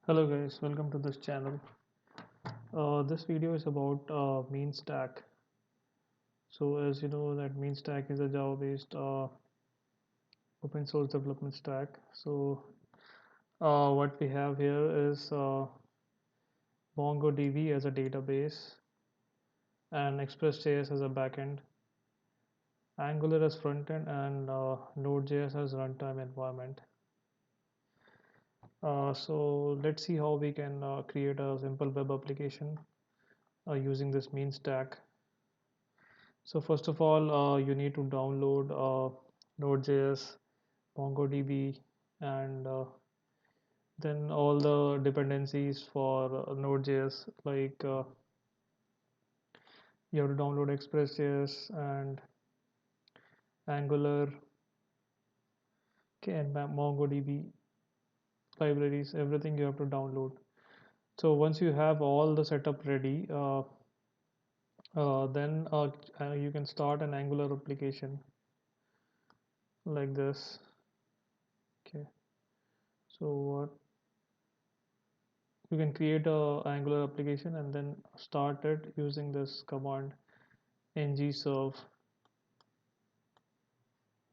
Hello guys, welcome to this channel. This video is about mean stack. So as you know that mean stack is a Java based open source development stack. So what we have here is MongoDB as a database and Express.js as a backend, Angular as frontend and Node.js as runtime environment. So let's see how we can create a simple web application using this mean stack. So first of all, you need to download Node.js, MongoDB, and then all the dependencies for Node.js. Like you have to download Express.js and Angular, okay, and MongoDB libraries. Everything you have to download. So once you have all the setup ready, then you can start an Angular application like this. Okay. So what you can create a Angular application and then start it using this command ng-serve.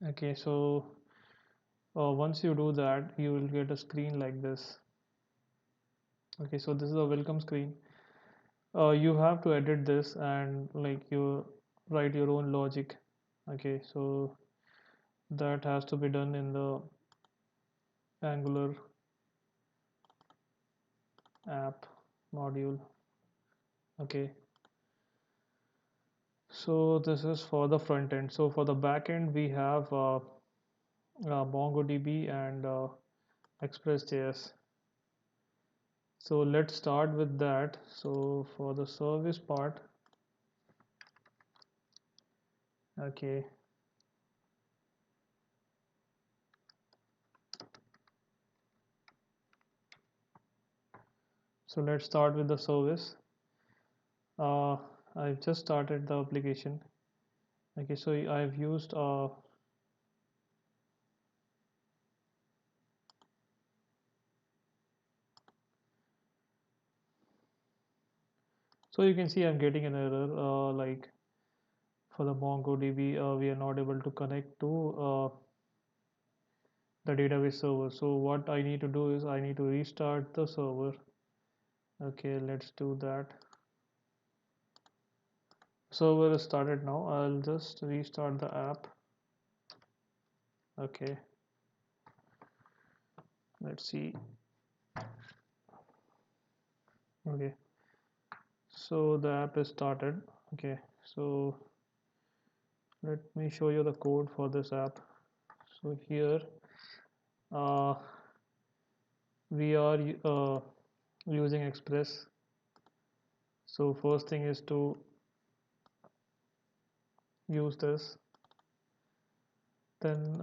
Okay, so once you do that, you will get a screen like this. Okay, so this is a welcome screen. You have to edit this and like you write your own logic. Okay, so that has to be done in the Angular app module. Okay, so this is for the front end. So for the back end, we have MongoDB and Express.js. So let's start with that. So for the service part, okay, so let's start with the service. uh, I've just started the application. Okay, so I've used so you can see I'm getting an error like for the MongoDB we are not able to connect to the database server. So what I need to do is I need to restart the server. Okay, let's do that. Server is started now. I'll just restart the app. Okay, let's see. Okay, so the app is started. Okay, so let me show you the code for this app. So here uh, we are using Express. So first thing is to use this. Then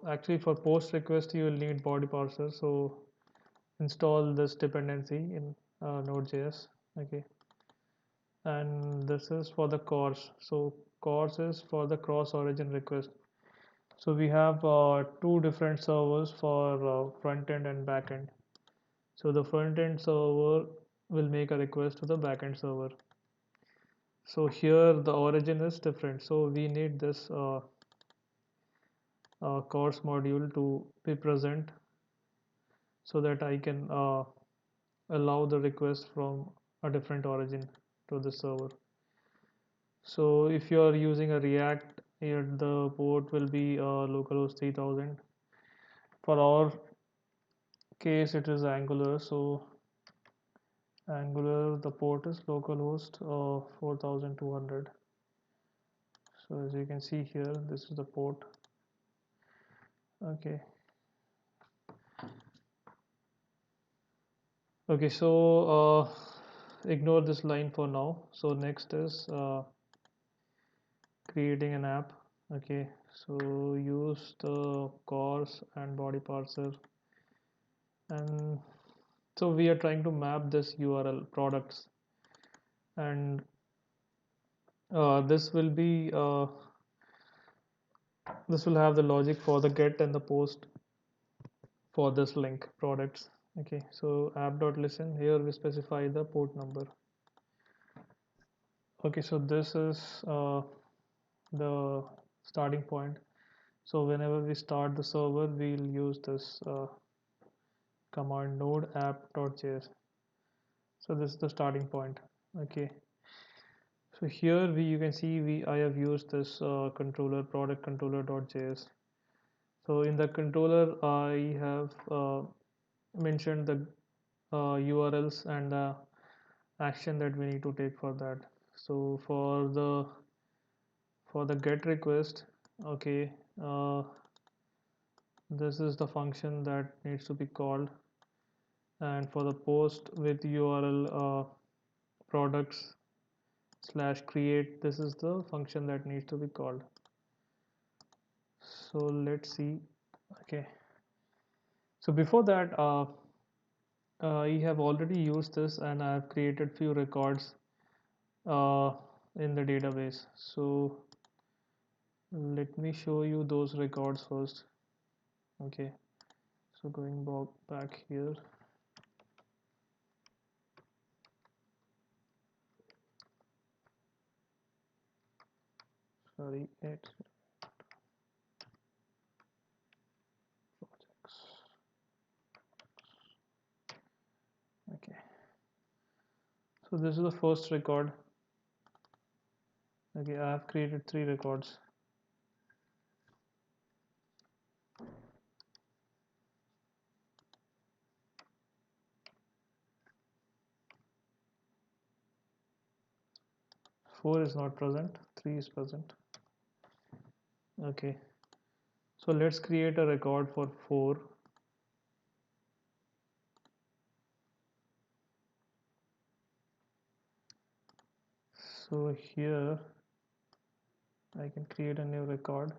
actually for post request you will need body parser. So install this dependency in Node.js. Okay, and this is for the CORS. So CORS is for the cross origin request. So we have two different servers for front end and back end. So the front end server will make a request to the back end server. So here the origin is different. So we need this CORS module to be present so that I can allow the request from a different origin to the server. So if you are using a React, here the port will be localhost 3000. For our case, it is Angular. So Angular, the port is localhost 4200. So as you can see here, this is the port. Okay. Okay, so ignore this line for now. So next is creating an app. Okay, so use the CORS and body parser, and so we are trying to map this URL products, and this will be this will have the logic for the get and the post for this link products. Okay, so app.listen, here we specify the port number. Okay, so this is the starting point. So whenever we start the server, we'll use this command node app.js. So this is the starting point. Okay, so here you can see I have used this controller product controller.js. So in the controller I have mentioned the URLs and the action that we need to take for that. So for the get request, okay, this is the function that needs to be called, and for the post with URL products slash create, this is the function that needs to be called. So let's see. Okay, so before that I have already used this and I have created few records uh, in the database. So let me show you those records first. Okay, so going back here. Sorry, it's projects. Okay, so this is the first record. Okay, I have created 3 records. Four is not present, 3 is present. Okay, so let's create a record for 4. So here I can create a new record.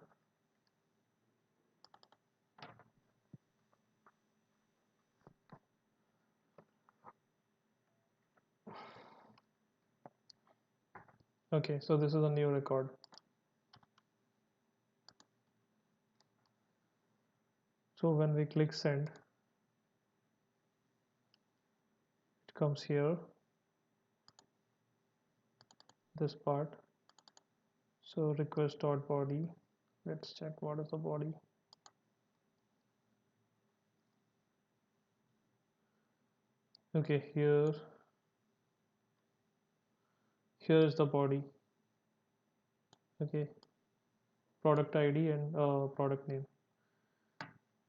Okay, so this is a new record. So when we click send, it comes here, this part. So request.body, let's check what is the body. Okay, here is the body. Okay, product ID and product name.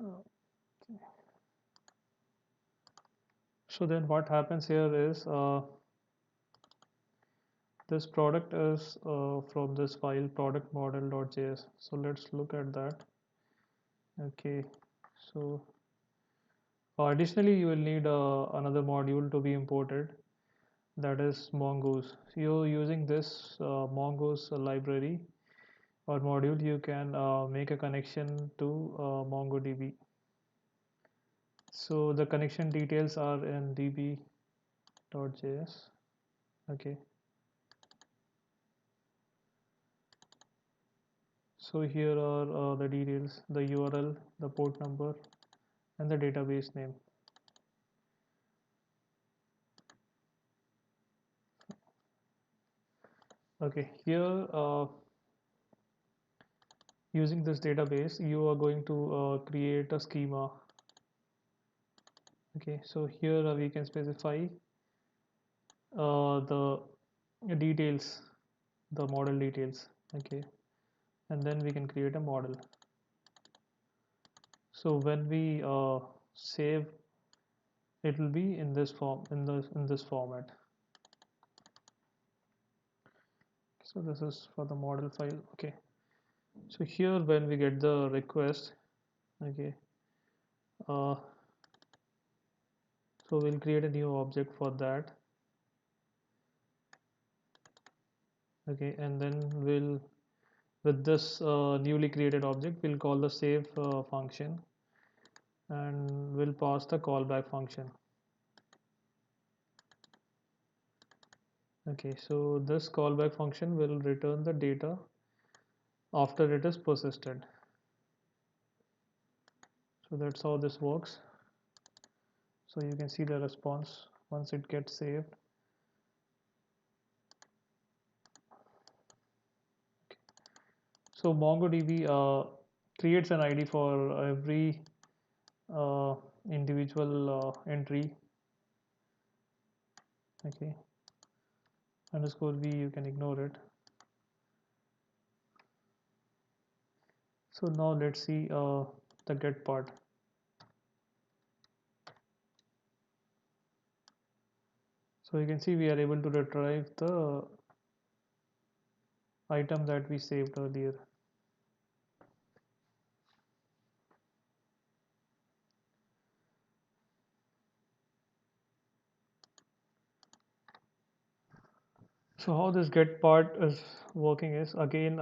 Okay. So then what happens here is this product is from this file product model.js. So let's look at that. Okay, so additionally you will need another module to be imported, that is mongoose. So you're using this mongoose library or module, you can make a connection to mongodb. So the connection details are in db.js. Okay, so here are the details, the URL, the port number and the database name. Okay, here using this database you are going to create a schema. Okay, so here we can specify the details, the model details. Okay, and then we can create a model. So when we save, it will be in this form, in this format. So this is for the model file. Okay, so here when we get the request, okay, uh, so we'll create a new object for that. Okay, and then we'll, with this newly created object, we'll call the save function and we'll pass the callback function. Okay, so this callback function will return the data after it is persisted. So that's how this works. So you can see the response once it gets saved. So MongoDB creates an ID for every uh, individual entry. Okay, underscore v, you can ignore it. So now let's see the get part. So you can see we are able to retrieve the item that we saved earlier. So how this get part is working is, again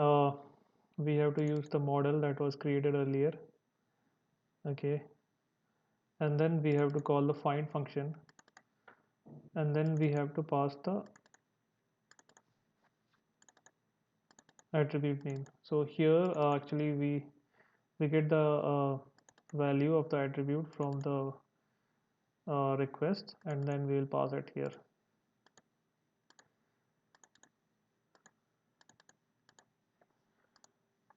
we have to use the model that was created earlier. Okay, and then we have to call the find function, and then we have to pass the attribute name. So here actually we get the value of the attribute from the request, and then we will pass it here.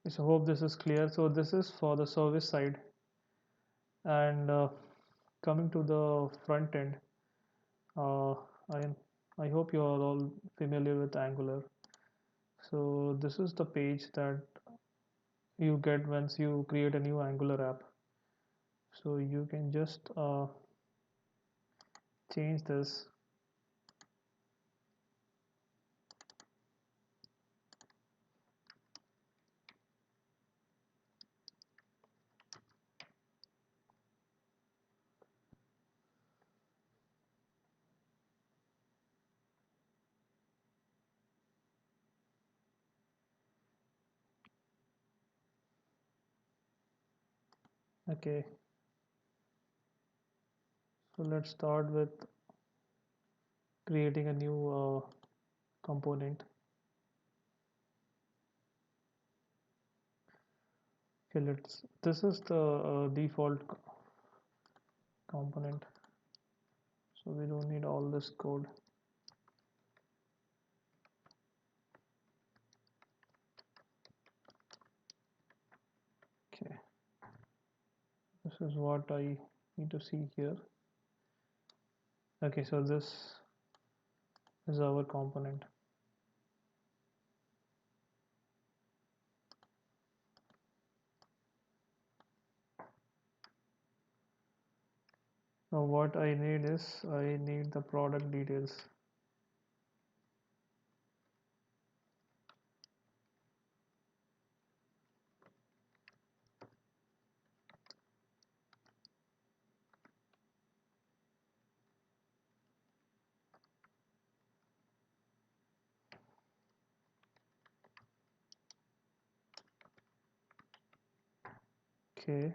So hope this is clear. So this is for the service side, and coming to the front end, uh, I I hope you are all familiar with Angular. So this is the page that you get once you create a new Angular app. So you can just change this. Okay, so let's start with creating a new component. Okay, this is the default component, so we don't need all this code. Okay, this is what I need to see here. Okay, so this is our component. Now what I need is I need the product details. Okay,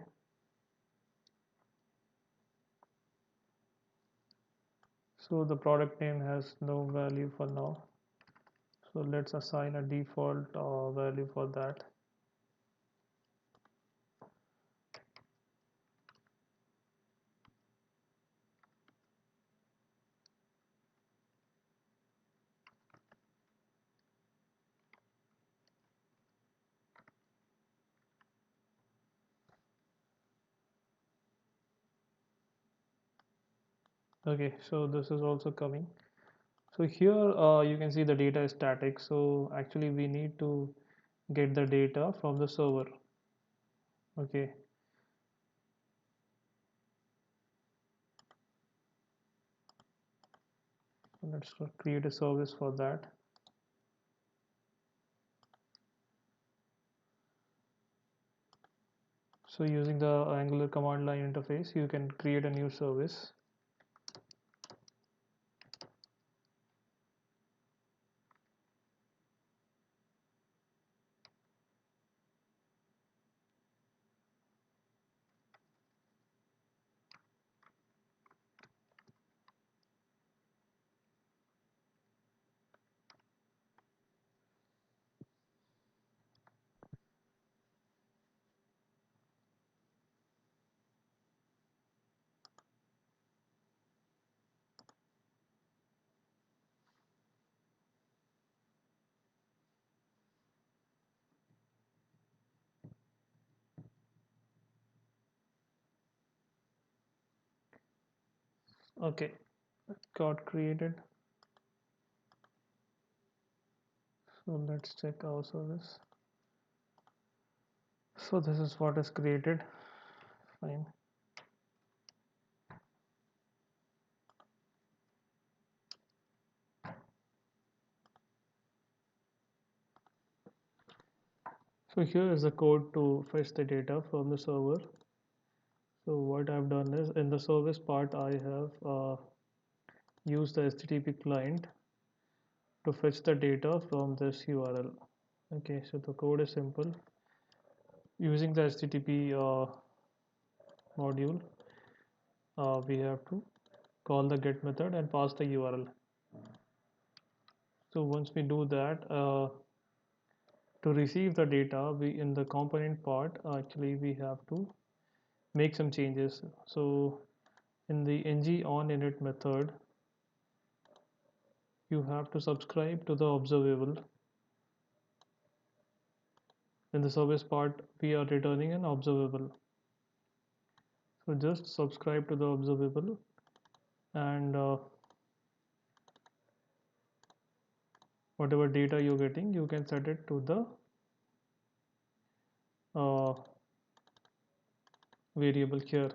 so the product name has no value for now, so let's assign a default value for that. Okay, so this is also coming. So here you can see the data is static, so actually we need to get the data from the server. Okay, so let's create a service for that. So using the Angular command line interface, you can create a new service. Okay, got created. So let's check our service. So this is what is created. Fine. So here is the code to fetch the data from the server. So what I've done is in the service part, I have used the HTTP client to fetch the data from this URL. Okay, so the code is simple. Using the HTTP module, we have to call the get method and pass the URL. So once we do that, to receive the data, we in the component part actually we have to make some changes. So in the ng on init method, you have to subscribe to the observable. In the service part, we are returning an observable. So just subscribe to the observable, and whatever data you're getting, you can set it to the uh, variable here.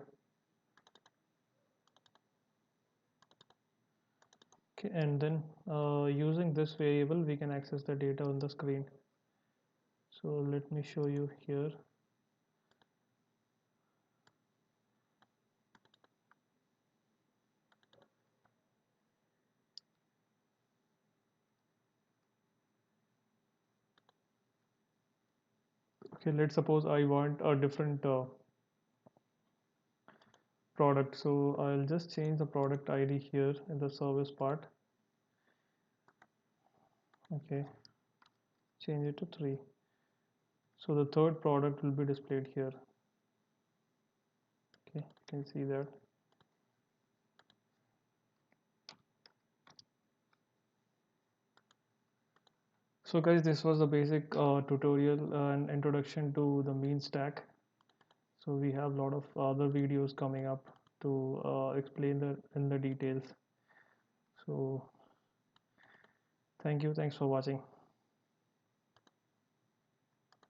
Okay, and then using this variable, we can access the data on the screen. So let me show you here. Okay, let's suppose I want a different product. So I'll just change the product ID here in the service part. Okay, change it to 3. So the third product will be displayed here. Okay, you can see that. So guys, this was the basic tutorial and introduction to the mean stack. So we have a lot of other videos coming up to explain the in the details. So thanks for watching.